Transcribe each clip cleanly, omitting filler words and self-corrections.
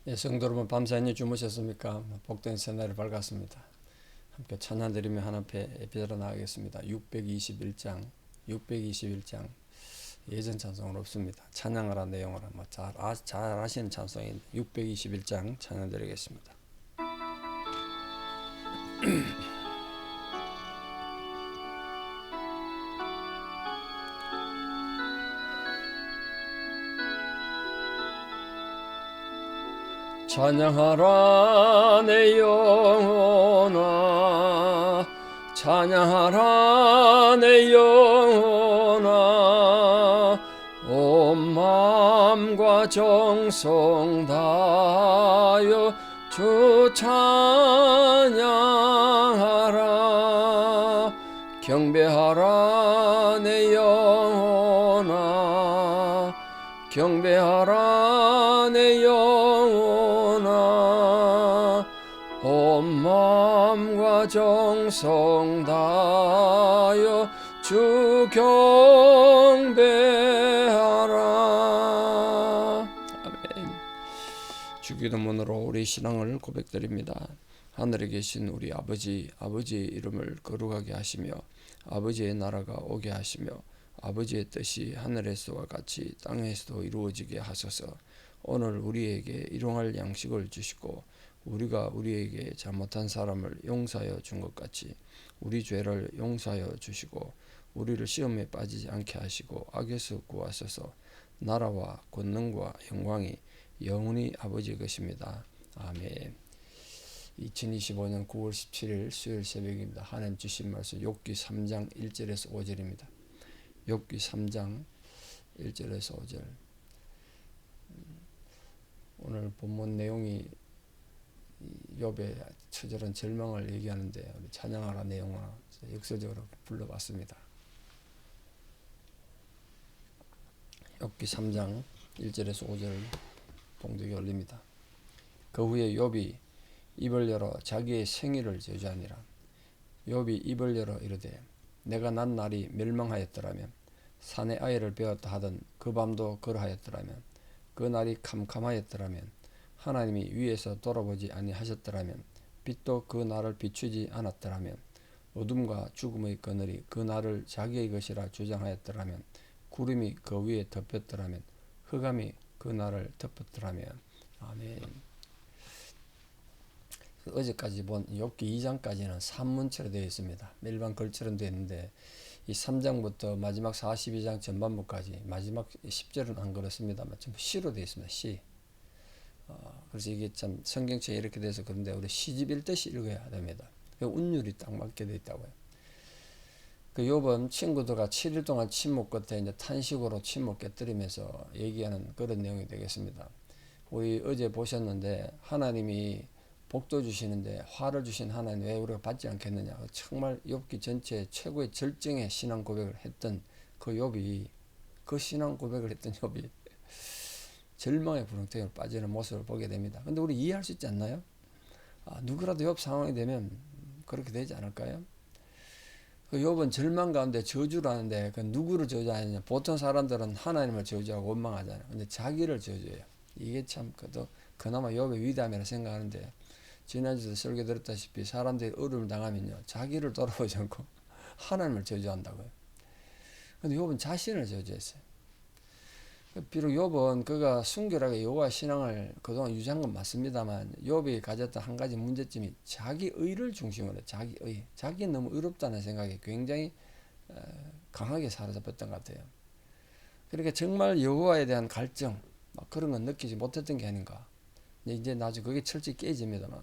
예, 성도 여러분 밤사이 주무셨습니까? 복된 새날이 밝았습니다. 함께 찬양 드리며 하나님께 예배드려 나가겠습니다. 621장 예전 찬송은 없습니다. 찬양하라 내용을 잘 아시는 찬송인 621장 찬양 드리겠습니다. 찬양하라 내 영혼아, 찬양하라 내 영혼아, 온 마음과 정성 다하여 주 찬양하라. 경배하라 내 영혼아, 경배하라 내 영혼아, 온 마음과 정성 다하여 주 경배하라. 아멘. 주기도문으로 우리 신앙을 고백드립니다. 하늘에 계신 우리 아버지의 이름을 거룩하게 하시며 아버지의 나라가 오게 하시며 아버지의 뜻이 하늘에서와 같이 땅에서도 이루어지게 하소서. 오늘 우리에게 일용할 양식을 주시고 우리가 우리에게 잘못한 사람을 용서하여 준 것 같이 우리 죄를 용서하여 주시고 우리를 시험에 빠지지 않게 하시고 악에서 구하소서. 나라와 권능과 영광이 영원히 아버지의 것입니다. 아멘. 2025년 9월 17일 수요일 새벽입니다. 하나님 주신 말씀 욥기 3장 1절에서 5절입니다. 욥기 3장 1절에서 5절. 오늘 본문 내용이 욥의 처절한 절망을 얘기하는데 우리 찬양하라 내용을 역설적으로 불러봤습니다. 욥기 3장 1절에서 5절 봉독이 올립니다. 그 후에 욥이 입을 열어 자기의 생일을 저주하니라. 욥이 입을 열어 이르되 내가 난 날이 멸망하였더라면 산에 아이를 베었다 하던 그 밤도 그러하였더라면 그 날이 캄캄하였더라면 하나님이 위에서 돌아보지 아니하셨더라면 빛도 그 날을 비추지 않았더라면 어둠과 죽음의 그늘이 그 날을 자기의 것이라 주장하였더라면 구름이 그 위에 덮였더라면 흑암이 그 날을 덮었더라면. 아멘. 어제까지 본 욥기 2장까지는 산문체로 되어 있습니다. 일반 글처럼 되어 있는데 이 3장부터 마지막 42장 전반부까지 마지막 10절은 안 그렇습니다만 전부 시로 되어 있습니다. 시. 그래서 이게 참 성경책에 이렇게 돼서 그런데 우리 시집 읽듯이 읽어야 됩니다. 운율이 딱 맞게 되어 있다고요. 그 욥은 친구들과 7일 동안 침묵 끝에 이제 탄식으로 침묵 깨뜨리면서 얘기하는 그런 내용이 되겠습니다. 우리 어제 보셨는데 하나님이 복도 주시는데 화를 주신 하나님 왜 우리가 받지 않겠느냐. 정말 욥기 전체 최고의 절정의 신앙 고백을 했던 그 욥이 그 신앙 고백을 했던 욥이 절망의 구렁텅이로 빠지는 모습을 보게 됩니다. 근데 우리 이해할 수 있지 않나요? 누구라도 욥 상황이 되면 그렇게 되지 않을까요? 그 욥은 절망 가운데 저주를 하는데 그 누구를 저주하느냐. 보통 사람들은 하나님을 저주하고 원망하잖아요. 근데 자기를 저주해요. 이게 참 그나마 욥의 위대함이라 생각하는데 지난주에도 설교 들었다시피 사람들이 어려움을 당하면요 자기를 돌아보지 않고 하나님을 저주한다고요. 근데 욥은 자신을 저주했어요. 비록 욥은 그가 순결하게 여호와 신앙을 그동안 유지한 건 맞습니다만 욥이 가졌던 한 가지 문제점이 자기 의를 중심으로 자기 너무 의롭다는 생각이 굉장히 강하게 사로잡혔던 것 같아요. 그러니까 정말 여호와에 대한 갈증 그런 건 느끼지 못했던 게 아닌가. 이제 나중에 그게 철저히 깨집니다만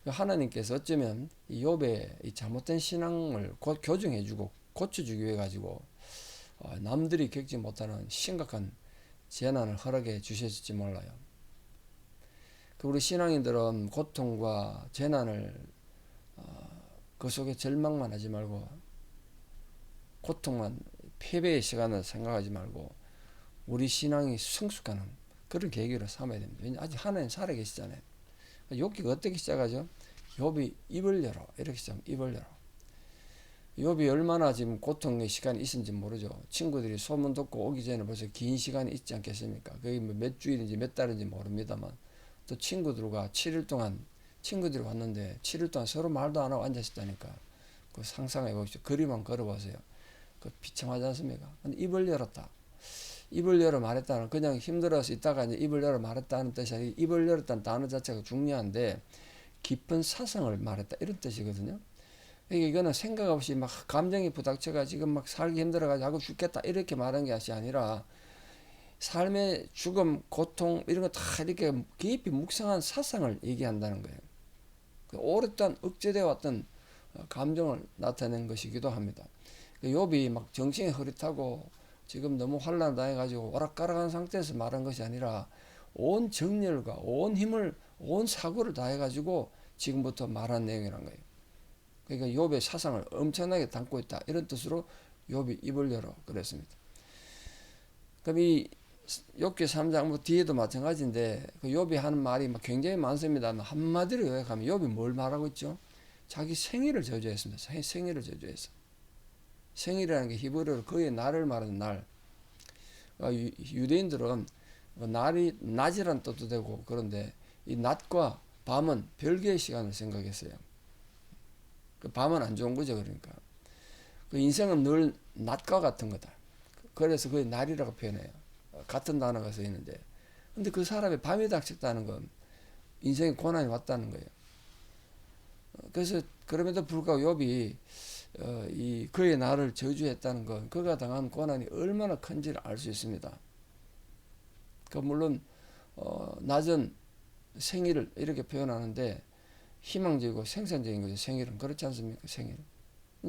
하나님께서 어쩌면 이 욥의 이 잘못된 신앙을 교정해주고 고쳐주기 위해 가지고 남들이 겪지 못하는 심각한 재난을 허락해 주셨을지 몰라요. 우리 신앙인들은 고통과 재난을 그 속에 절망만 하지 말고 고통만 패배의 시간을 생각하지 말고 우리 신앙이 성숙하는 그런 계기로 삼아야 됩니다. 왜냐하면 아직 하나님 살아계시잖아요. 욥기가 어떻게 시작하죠? 욥이 입을 열어 이렇게 시작합니다. 입을 열어. 욥이 얼마나 지금 고통의 시간이 있는지 모르죠. 친구들이 소문 듣고 오기 전에 벌써 긴 시간이 있지 않겠습니까? 그게 몇 주일인지 몇 달인지 모릅니다만 또 친구들과 7일 동안 친구들이 왔는데 7일 동안 서로 말도 안 하고 앉아있다니까. 그 상상해 보십시오. 거리만 걸어보세요. 그 비참하지 않습니까? 근데 입을 열었다. 입을 열어 말했다는 그냥 힘들어서 있다가 이제 입을 열어 말했다는 뜻이 아니라 입을 열었다는 단어 자체가 중요한데 깊은 사상을 말했다 이런 뜻이거든요. 그러니까 이거는 생각 없이 막 감정이 부닥쳐가 지금 막 살기 힘들어가지고 하고 죽겠다 이렇게 말한 것이 아니라 삶의 죽음, 고통 이런 거 다 이렇게 깊이 묵상한 사상을 얘기한다는 거예요. 오랫동안 억제되어 왔던 감정을 나타낸 것이기도 합니다. 욥이 막 정신이 흐릿하고 지금 너무 환난 당해가지고 오락가락한 상태에서 말한 것이 아니라 온 정열과 온 힘을 온 사고를 다해가지고 지금부터 말한 내용이란 거예요. 그러니까 욥의 사상을 엄청나게 담고 있다 이런 뜻으로 욥이 입을 열어 그랬습니다. 그럼 이 욥기 3장 뭐 뒤에도 마찬가지인데 그 욥이 하는 말이 막 굉장히 많습니다. 한마디로 요약하면 욥이 뭘 말하고 있죠? 자기 생일을 저주했습니다. 생일을 저주했어. 생일이라는 게 히브리어로 그의 날을 말하는 날. 유대인들은 날이 낮이란 뜻도 되고 그런데 이 낮과 밤은 별개의 시간을 생각했어요. 그 밤은 안 좋은 거죠. 그러니까 그 인생은 늘 낮과 같은 거다. 그래서 그의 날이라고 표현해요. 같은 단어가 써 있는데 근데 그 사람이 밤이 닥쳤다는 건 인생에 고난이 왔다는 거예요. 그래서 그럼에도 불구하고 욥이 이 그의 날을 저주했다는 건 그가 당한 고난이 얼마나 큰지를 알 수 있습니다. 그 물론 낮은 생일을 이렇게 표현하는데 희망적이고 생산적인 거죠. 생일은 그렇지 않습니까? 생일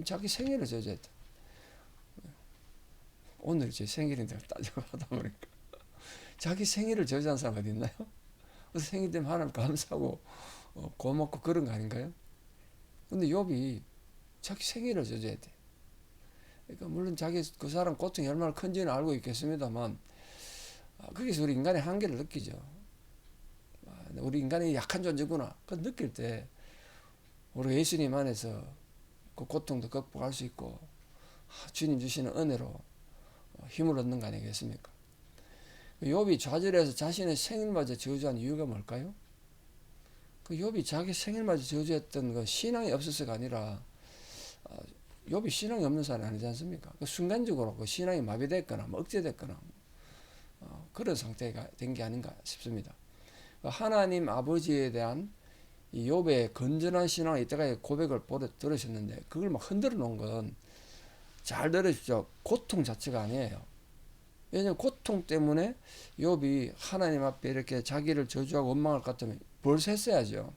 자기 생일을 저주했다. 오늘 제 생일인데 따지고 하다 보니까 자기 생일을 저주한 사람 어디 있나요? 그래서 생일 되면 하나님 감사하고 고맙고 그런 거 아닌가요? 근데 욥이 자기 생일을 저주했대. 그러니까 물론 자기 그 사람 고통이 얼마나 큰지는 알고 있겠습니다만 거기서 우리 인간의 한계를 느끼죠. 우리 인간이 약한 존재구나. 그 느낄 때 우리 예수님 안에서 그 고통도 극복할 수 있고 주님 주시는 은혜로 힘을 얻는 거 아니겠습니까? 욥이 좌절해서 자신의 생일마저 저주한 이유가 뭘까요? 그 욥이 자기 생일마저 저주했던 건 신앙이 없어서가 아니라 욥이 신앙이 없는 사람이 아니지 않습니까? 그 순간적으로 그 신앙이 마비됐거나 뭐 억제됐거나 그런 상태가 된 게 아닌가 싶습니다. 하나님 아버지에 대한 이 욥의 건전한 신앙을 이때까지 고백을 들으셨는데 그걸 막 흔들어 놓은 건 잘 들으십시오. 고통 자체가 아니에요. 왜냐하면 고통 때문에 욥이 하나님 앞에 이렇게 자기를 저주하고 원망할 것 같으면 벌써 했어야죠.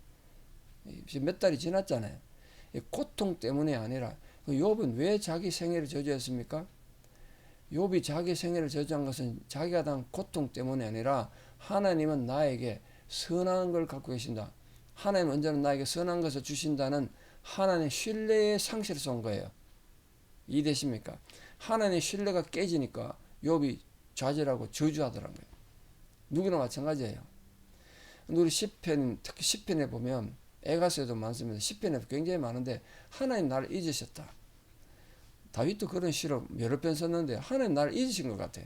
지금 몇 달이 지났잖아요. 고통 때문이 아니라 욥은 왜 자기 생애를 저주했습니까? 욥이 자기 생애를 저주한 것은 자기가 당한 고통 때문이 아니라 하나님은 나에게 선한 걸 갖고 계신다. 하나님은 언제나 나에게 선한 것을 주신다는 하나님의 신뢰의 상실을 쏜 거예요. 이해되십니까? 하나님의 신뢰가 깨지니까 욥이 좌절하고 저주하더라는 거예요. 누구나 마찬가지예요. 우리 시편, 특히 시편에 보면 에가서에도 많습니다. 시편에 굉장히 많은데 하나님 나를 잊으셨다. 다윗도 그런 시로 여러 편 썼는데 하나님 나를 잊으신 것 같아요.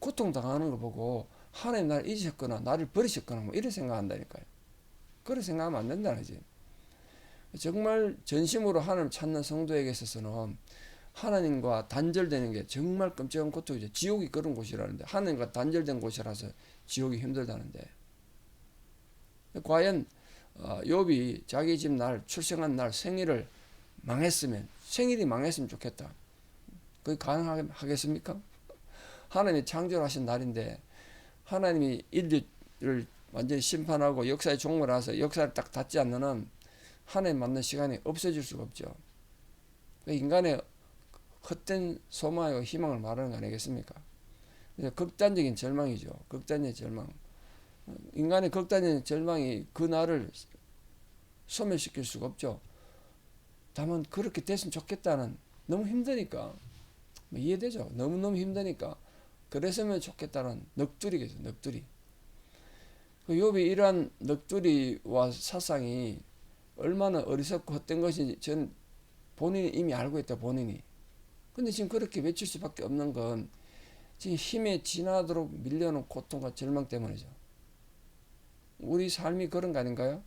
고통당하는 거 보고 하나님 나를 잊으셨거나 나를 버리셨거나 뭐 이런 생각한다니까요. 그런 생각하면 안 된다는 거지. 정말 전심으로 하나님을 찾는 성도에게 있어서는 하나님과 단절되는 게 정말 끔찍한 고통이죠. 지옥이 그런 곳이라는데 하나님과 단절된 곳이라서 지옥이 힘들다는데 과연 욥이 자기 집 날 출생한 날 생일을 망했으면 생일이 망했으면 좋겠다. 그게 가능하겠습니까? 하나님이 창조하신 날인데 하나님이 인류를 완전히 심판하고 역사의 종말하서 역사를 딱 닫지 않는 한 하나님 만난 시간이 없어질 수가 없죠. 인간의 헛된 소망과 희망을 말하는 거 아니겠습니까? 극단적인 절망이죠. 극단적인 절망. 인간의 극단적인 절망이 그 날을 소멸시킬 수가 없죠. 다만 그렇게 됐으면 좋겠다는 너무 힘드니까 이해되죠. 너무너무 힘드니까 그랬으면 좋겠다는 넋두리겠죠. 넋두리. 욥이 이러한 넋두리와 사상이 얼마나 어리석고 헛된 것인지 저는 본인이 이미 알고 있다. 본인이. 근데 지금 그렇게 외칠 수밖에 없는 건 지금 힘에 지나도록 밀려오는 고통과 절망 때문이죠. 우리 삶이 그런 거 아닌가요?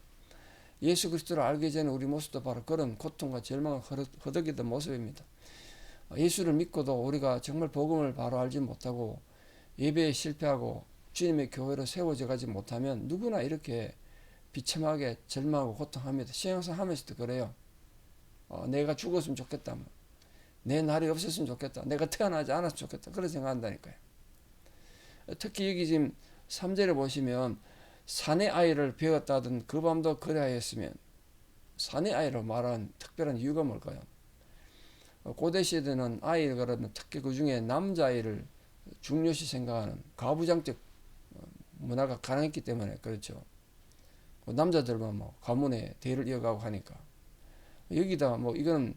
예수 그리스도를 알기 전에 우리 모습도 바로 그런 고통과 절망을 허덕이던 모습입니다. 예수를 믿고도 우리가 정말 복음을 바로 알지 못하고 예배에 실패하고 주님의 교회로 세워져 가지 못하면 누구나 이렇게 비참하게 절망하고 고통합니다. 신앙생활 하면서도 그래요. 내가 죽었으면 좋겠다. 내 날이 없었으면 좋겠다. 내가 태어나지 않았으면 좋겠다. 그런 생각한다니까요. 특히 여기 지금 3절에 보시면 사내 아이를 배웠다던 그 밤도 그리하였으면, 사내 아이로 말한 특별한 이유가 뭘까요? 고대 시대는 아이를 그러면 특히 그 중에 남자아이를 중요시 생각하는 가부장적 문화가 가능했기 때문에 그렇죠. 남자들만 뭐 가문의 대를 이어가고 하니까 여기다 뭐 이건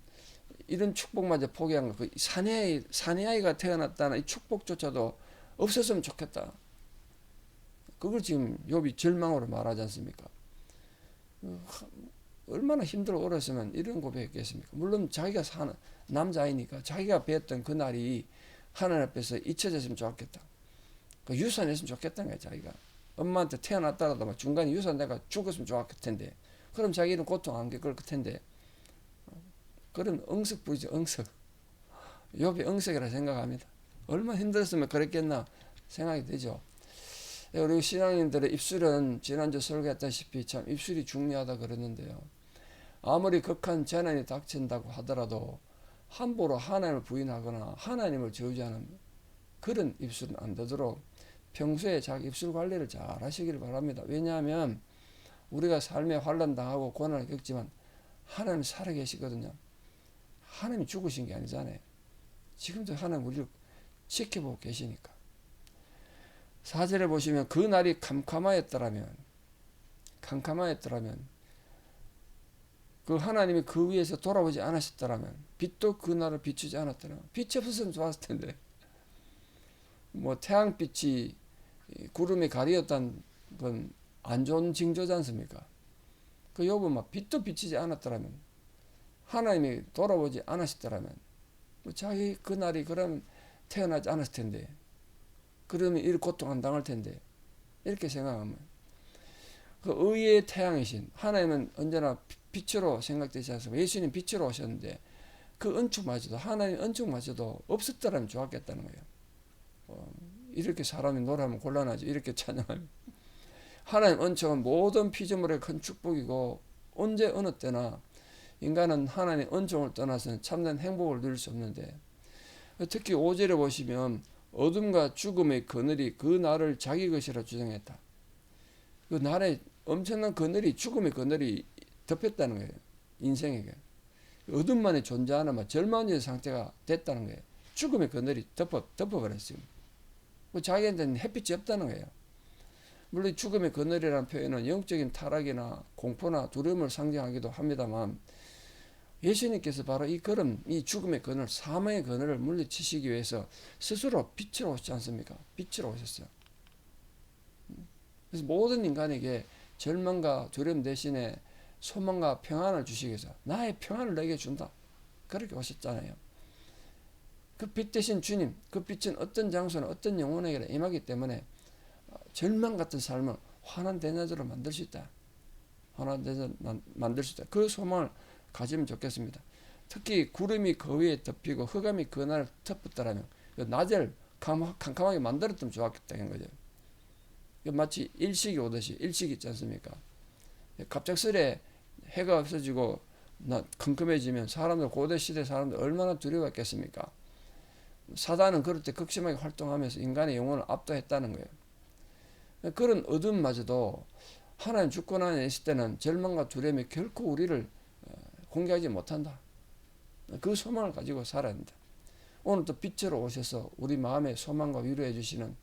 이런 축복마저 포기한 거, 그 사내 아이가 태어났다는 이 축복조차도 없었으면 좋겠다. 그걸 지금 욥이 절망으로 말하지 않습니까? 얼마나 힘들어 어렸으면 이런 고백했겠습니까? 물론 자기가 사는 남자아이니까 자기가 배웠던 그 날이 하나님 앞에서 잊혀졌으면 좋겠다. 그 유산했으면 좋겠다는 거야. 자기가 엄마한테 태어났다라도 막 중간에 유산 내가 죽었으면 좋았을 텐데, 그럼 자기는 고통 안 겪을 텐데, 그런 응석 부리죠. 응석. 욥이 응석이라 생각합니다. 얼마나 힘들었으면 그랬겠나 생각이 되죠. 우리 신앙인들의 입술은 지난주 설교했다시피 참 입술이 중요하다 그랬는데요. 아무리 극한 재난이 닥친다고 하더라도 함부로 하나님을 부인하거나 하나님을 저주하는 그런 입술은 안 되도록 평소에 자기 입술 관리를 잘 하시길 바랍니다. 왜냐하면 우리가 삶에 환난 당하고 고난을 겪지만 하나님 살아계시거든요. 하나님이 죽으신 게 아니잖아요. 지금도 하나님 우리를 지켜보고 계시니까. 4절에 보시면 그 날이 캄캄하였더라면 그 하나님이 그 위에서 돌아오지 않으셨더라면, 빛도 그 날을 비추지 않았더라면, 빛이 없었으면 좋았을 텐데, 뭐 태양빛이 구름이 가리었다는 건 안 좋은 징조지 않습니까? 그 욥은 막 빛도 비치지 않았더라면, 하나님이 돌아오지 않으셨더라면, 뭐 자기 그 날이 그러면 태어나지 않았을 텐데, 그러면 이렇게 고통 안 당할 텐데, 이렇게 생각하면 그 의의 태양이신 하나님은 언제나 빛으로 생각되지 않습니까? 예수님 빛으로 오셨는데 그 은총마저도, 하나님 은총마저도 없었더라면 좋았겠다는 거예요. 이렇게 사람이 노래하면 곤란하죠. 이렇게 찬양하면. 하나님 은총은 모든 피조물의 큰 축복이고, 언제 어느 때나 인간은 하나님 은총을 떠나서는 참된 행복을 누릴 수 없는데, 특히 5절에 보시면 어둠과 죽음의 그늘이 그 날을 자기 것이라 주장했다. 그 날에 엄청난 그늘이, 죽음의 그늘이 덮였다는 거예요. 인생에게. 어둠만이 존재하는 절망적인 상태가 됐다는 거예요. 죽음의 그늘이 덮어버렸어요. 자기한테는 햇빛이 없다는 거예요. 물론 죽음의 그늘이라는 표현은 영적인 타락이나 공포나 두려움을 상징하기도 합니다만, 예수님께서 바로 이 죽음의 그늘, 사망의 그늘을 물리치시기 위해서 스스로 빛으로 오시지 않습니까? 빛으로 오셨어요. 그래서 모든 인간에게 절망과 두려움 대신에 소망과 평안을 주시기 위해서 나의 평안을 내게 준다. 그렇게 오셨잖아요. 그 빛 대신 주님, 그 빛은 어떤 장소나 어떤 영혼에게 임하기 때문에 절망 같은 삶을 환한 대낮으로 만들 수 있다. 환한 대낮 만들 수 있다. 그 소망을 가지면 좋겠습니다. 특히 구름이 그 위에 덮이고 흑암이 그 날을 덮었다라면 낮을 캄캄하게 만들었으면 좋았겠다는 거죠. 마치 일식이 오듯이, 일식이 있지 않습니까? 갑작스레 해가 없어지고 컴컴해지면 사람들, 고대 시대 사람들 얼마나 두려워했겠습니까? 사단은 그럴 때 극심하게 활동하면서 인간의 영혼을 압도했다는 거예요. 그런 어둠마저도 하나님 주권 안에 있을 때는 절망과 두려움이 결코 우리를 공개하지 못한다. 그 소망을 가지고 살아야 한다. 오늘 또 빛으로 오셔서 우리 마음에 소망과 위로해 주시는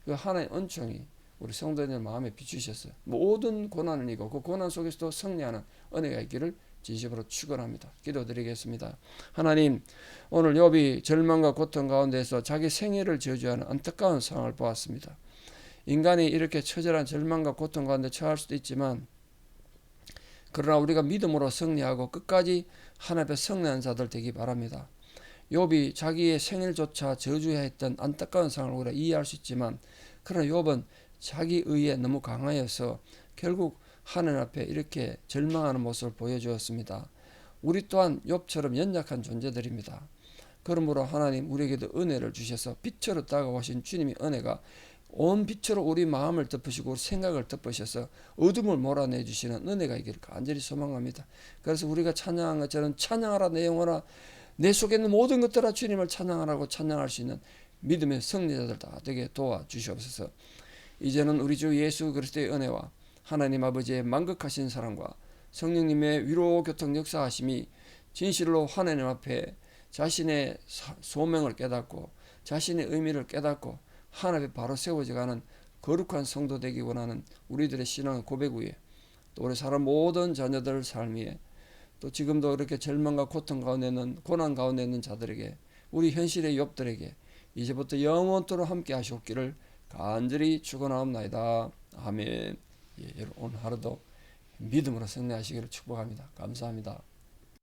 그 하나님의 은총이 우리 성도들 마음에 비추셨어요. 모든 고난을 이기고 그 고난 속에서도 승리하는 은혜가 있기를 진심으로 축원합니다. 기도드리겠습니다. 하나님, 오늘 욥이 절망과 고통 가운데서 자기 생애를 저주하는 안타까운 상황을 보았습니다. 인간이 이렇게 처절한 절망과 고통 가운데 처할 수도 있지만, 그러나 우리가 믿음으로 승리하고 끝까지 하나님 앞에 승리하는 자들 되기 바랍니다. 욥이 자기의 생일조차 저주해야 했던 안타까운 상황을 우리가 이해할 수 있지만, 그러나 욥은 자기 의에 너무 강하여서 결국 하나님 앞에 이렇게 절망하는 모습을 보여주었습니다. 우리 또한 욥처럼 연약한 존재들입니다. 그러므로 하나님 우리에게도 은혜를 주셔서 빛으로 다가오신 주님의 은혜가 온 빛으로 우리 마음을 덮으시고 우리 생각을 덮으셔서 어둠을 몰아내 주시는 은혜가 있기를 간절히 소망합니다. 그래서 우리가 찬양한 것처럼 찬양하라 내 영혼아, 내 속에 있는 모든 것들아 주님을 찬양하라고 찬양할 수 있는 믿음의 승리자들 다 되게 도와주시옵소서. 이제는 우리 주 예수 그리스도의 은혜와 하나님 아버지의 만극하신 사랑과 성령님의 위로 교통 역사하심이 진실로 하나님 앞에 자신의 소명을 깨닫고 자신의 의미를 깨닫고 하나님 앞에 바로 세워져가는 거룩한 성도 되기 원하는 우리들의 신앙 고백 위에, 또 우리 사람 모든 자녀들 삶 위에, 또 지금도 이렇게 절망과 고통 가운데 있는, 고난 가운데 있는 자들에게, 우리 현실의 욥들에게 이제부터 영원토록 함께 하시옵기를 간절히 축원하옵나이다. 아멘. 예, 여러분 오늘 하루도 믿음으로 승리하시기를 축복합니다. 감사합니다.